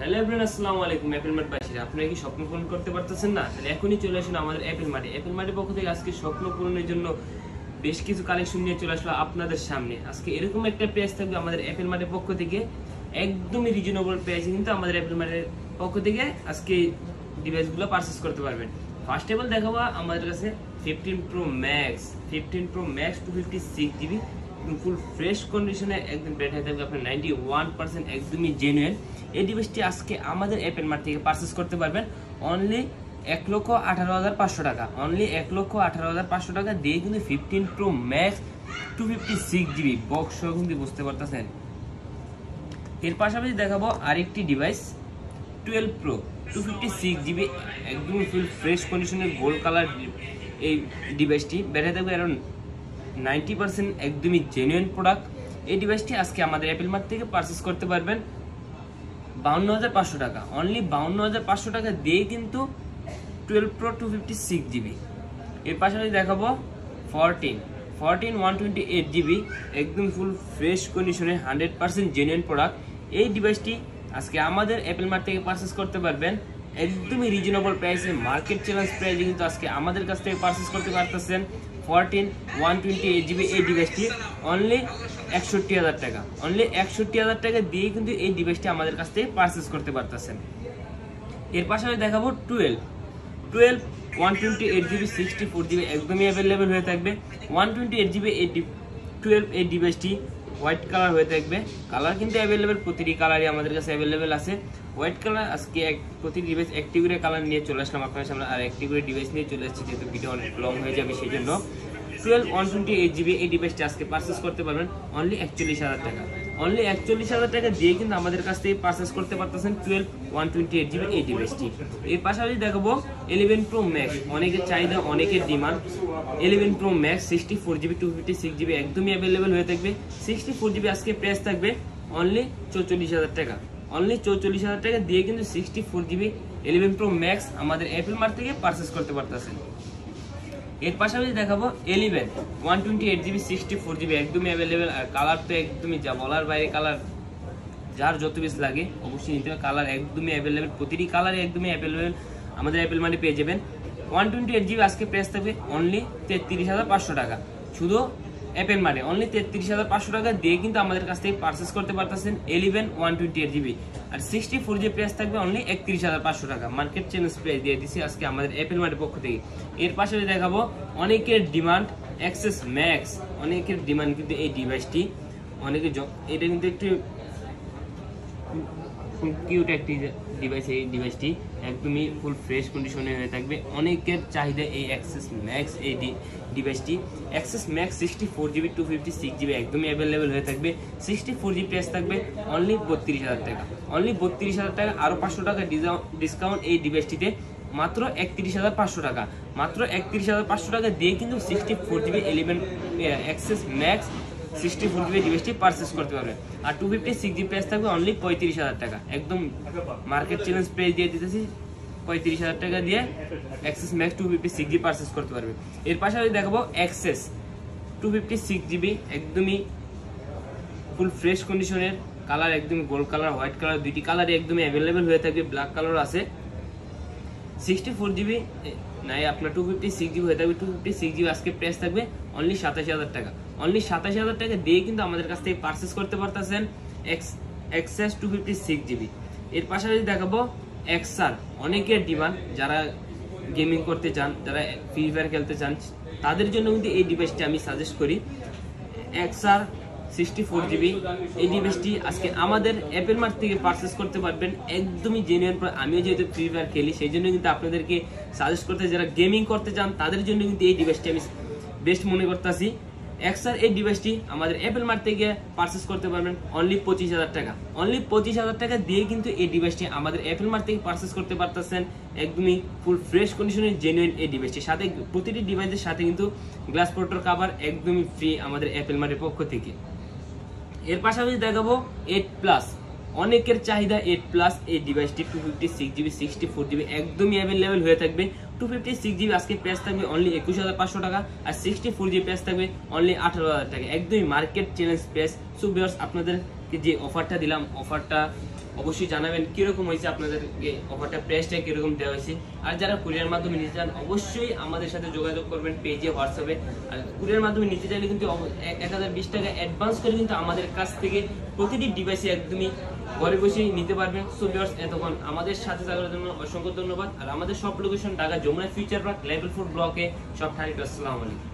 Hello everyone, আসসালামু আলাইকুম। Apple mart বাসীরা, আপনারা কি স্বপ্ন পূরণ করতে পারতেছেন না? তাহলে এখনই চলে আসুন আমাদের অ্যাপল মার্টে। অ্যাপল মার্টের পক্ষ থেকে আজকে স্বপ্ন পূরণের জন্য বেশ কিছু কালেকশন নিয়ে চলে আসলো আপনাদের সামনে। আজকে এরকম একটা প্রাইস থাকবে আমাদের অ্যাপল মার্টের পক্ষ থেকে, একদমই রিজনেবল প্রাইসে কিন্তু আমাদের অ্যাপল মার্টের পক্ষ থেকে আজকে ডিভাইসগুলো পারচেস করতে পারবেন। ফার্স্ট অফ অল দেখাবো আমাদের কাছে 15 Pro Max 256 GB full fresh কন্ডিশনে একদম ব্র্যান্ড হয়ে থাকবে আপনার 91% একদমই জেনুইন। এই ডিভাইসটি আজকে আমাদের অ্যাপল মার্ট থেকে পারচেস করতে পারবেন অনলি 1,18,500 টাকা। অনলি 1,18,500 টাকা দিয়ে কিন্তু 15 Pro Max 256 GB বক্স সহ কিন্তু বুঝতে পারতেছেন। এর পাশাপাশি দেখাবো আরেকটি ডিভাইস 12 Pro 256 GB একদমই ফুল ফ্রেশ কন্ডিশনের গোল্ড কালার। এই ডিভাইসটি ব্যাটারি থাকবে অ্যারাউন্ড 90% একদমই জেনুইন প্রোডাক্ট। এই ডিভাইসটি আজকে আমাদের অ্যাপল মার্ট থেকে পারচেস করতে পারবেন 52,500 টাকা। অনলি 52,500 টাকা দিয়ে কিন্তু 12 Pro 256 GB। এর পাশাপাশি দেখাবো 14 128 GB একদম ফুল ফ্রেশ কন্ডিশনে 100% জেনুইন প্রোডাক্ট। এই ডিভাইসটি আজকে আমাদের অ্যাপল মার্ট থেকে পারচেস করতে পারবেন একদমই রিজনেবল প্রাইসে, মার্কেট চ্যালেঞ্জ প্রাইসে কিন্তু আজকে আমাদের কাছ থেকে পারচেস করতে পারতেছেন 14 128 GB এই ডিভাইসটি অনলি 61,000 টাকা। অনলি 61,000 টাকা দিয়ে কিন্তু এই ডিভাইসটি আমাদের কাছ থেকে পারচেস করতে পারতেছেন। এর পাশাপাশি দেখাবো 12 128 GB 64 GB একদমই অ্যাভেলেবেল হয়ে থাকবে। 128 GB এই ডিভাইসটি হোয়াইট কালার হয়ে থাকবে। কালার কিন্তু অ্যাভেলেবেল, প্রতিটি কালারই আমাদের কাছে অ্যাভেলেবেল আছে। হোয়াইট কালার আজকে প্রতি ডিভাইস একটি করে কালার নিয়ে চলে আসলাম আপনার সামনে, আর একটি করে ডিভাইস নিয়ে চলে আসছি যেহেতু ভিডিও অনেক লং হয়ে যাবে সেই জন্য। 12 128 GB এই ডিভাইসটি আজকে পারচেস করতে পারবেন অনলি 41,000 টাকা। অনলি 41,000 টাকা দিয়ে কিন্তু আমাদের কাছ থেকে পারচেস করতে পারতেছেন 12 128 GB এই ডিভাইসটি। এর পাশাপাশি দেখাবো 11 Pro Max, অনেকের চাহিদা অনেকের demand. 11 Pro Max 64 GB 256 GB একদমই অ্যাভেলেবেল হয়ে থাকবে। 64 GB আজকে প্রাইস থাকবে অনলি 44,000 টাকা। অনলি 44,000 টাকা দিয়ে কিন্তু 64 GB 11 Pro Max আমাদের অ্যাপল মার্ট থেকে পারচেস করতে পারতেছেন। এর পাশাপাশি দেখাবো 11 128 GB 64 GB একদমই অ্যাভেলেবেল। আর কালার তো একদমই যা বলার বাইরে, কালার যার যত বেশি লাগে অবশ্যই নিতে হবে। কালার একদমই অ্যাভেলেবেল, প্রতিটি কালারই একদমই অ্যাভেলেবেল আমাদের অ্যাপল মার্টে পেয়ে যাবেন। 128 GB আজকে প্রাইস থাকবে অনলি 33,500 টাকা। শুধু অ্যাপল মার্টে অনলি 33,500 টাকা দিয়ে কিন্তু আমাদের কাছ থেকে পারচেস করতে পারতেছেন 11 128 GB। আর 64 GB প্রাইস থাকবে অনলি 31,500 টাকা। মার্কেট চ্যালেঞ্জ প্রাইস দিয়ে দিচ্ছি আজকে আমাদের অ্যাপল মার্টের পক্ষ থেকে। এর পাশাপাশি দেখাবো অনেকের ডিমান্ড অ্যাক্সেস ম্যাক্স, অনেকের ডিমান্ড কিন্তু এই ডিভাইসটি, এটা কিন্তু একটু কিউট একটি ডিভাইস। এই ডিভাইসটি একদমই ফুল ফ্রেশ কন্ডিশনে হয়ে থাকবে। অনেকের চাহিদা এই অ্যাক্সেস ম্যাক্স এই ডিভাইসটি। অ্যাক্সেস ম্যাক্স 64 GB 256 GB একদমই অ্যাভেলেবেল হয়ে থাকবে। 64 GB প্রাইস থাকবে অনলি 32,000 টাকা। অনলি 32,000 টাকা, আরও 500 টাকা ডিসকাউন্ট এই ডিভাইসটিতে মাত্র 31,500 টাকা। মাত্র 31,500 টাকা দিয়ে কিন্তু 64 GB 11 অ্যাক্সেস ম্যাক্স 64 GB ডিভাইসটি পারচেস করতে পারবেন। আর 256 GB প্রাইস থাকবে অনলি 35,000 টাকা। একদম মার্কেট চ্যালেঞ্জ প্রাইস দিয়ে দিতেছি 35,000 টাকা দিয়ে অ্যাক্সেস ম্যাক্স 256 GB পারচেস করতে পারবে। এর পাশাপাশি দেখাবো অ্যাক্সেস 256 GB একদমই ফুল ফ্রেশ কন্ডিশনের। কালার একদমই গোল্ড কালার, হোয়াইট কালার, দুইটি কালারই একদমই অ্যাভেলেবেল হয়ে থাকবে। ব্ল্যাক কালার আছে। 64 GB নাই আপনার 256 GB হয়ে থাকবে। 256 GB আজকে প্রাইস থাকবে অনলি 27,000 টাকা। অনলি 27,000 টাকা দিয়ে কিন্তু আমাদের কাছ থেকে পারচেস করতে পারতেছেন এক্সএস 256 GB। এর পাশাপাশি দেখাবো এক্সআর, অনেকের ডিমান্ড, যারা গেমিং করতে চান, যারা ফ্রি ফায়ার খেলতে চান তাদের জন্য কিন্তু এই ডিভাইসটি আমি সাজেস্ট করি। এক্সআর 64 GB এই ডিভাইসটি আজকে আমাদের অ্যাপল মার্ট থেকে পারচেস করতে পারবেন একদমই জেনুইন। আমিও যেহেতু ফ্রি ফায়ার খেলি সেই জন্য কিন্তু আপনাদেরকে সাজেস্ট করতে, যারা গেমিং করতে চান তাদের জন্য কিন্তু এই ডিভাইসটি আমি বেস্ট মনে করতেছি। এক্সআর এই ডিভাইসটি আমাদের অ্যাপল মার্ট থেকে পারচেস করতে পারবেন অনলি 25,000 টাকা। অনলি 25,000 টাকা দিয়ে কিন্তু এই ডিভাইসটি আমাদের অ্যাপল মার্ট থেকে পারচেস করতে পারতেছেন একদমই ফুল ফ্রেশ কন্ডিশনের জেনুইন এই ডিভাইসটি। সাথে প্রতিটি ডিভাইসের সাথে কিন্তু গ্লাস প্রোটেক্টর কভার একদমই ফ্রি আমাদের অ্যাপল মার্টের পক্ষ থেকে। এর পাশাপাশি দেখাবো 8+, অনেকের চাহিদা 8+ এই ডিভাইসটি 256 GB 64 GB একদমই অ্যাভেলেবেল হয়ে থাকবে 256GB আজকে প্রাইস থাকবে অনলি 21,500 টাকা, আর 64GB প্রাইস থাকবে অনলি 18,000 টাকা, একদমই market challenge price. So viewers, আপনাদেরকে যে অফারটা দিলাম, অফারটা অবশ্যই জানাবেন কিরকম হয়েছে, আপনাদেরকে অফারটা প্রাইসটা কিরকম দেওয়া হয়েছে। আর যারা কুরিয়ার মাধ্যমে নিতে চান অবশ্যই আমাদের সাথে যোগাযোগ করবেন পেজে, হোয়াটসঅ্যাপে। আর কুরিয়ার মাধ্যমে নিতে চাইলে কিন্তু 1020 টাকা অ্যাডভান্স করে কিন্তু আমাদের কাছ থেকে প্রতিটি ডিভাইসে একদমই ঘরে বসেই নিতে পারবেন। সো ভিউয়ার্স, এতক্ষণ আমাদের সাথে থাকার জন্য অসংখ্য ধন্যবাদ। আর আমাদের সব location Dhaka Jamuna future park level 4 ব্লকে, সব 30। আসসালামু আলাইকুম।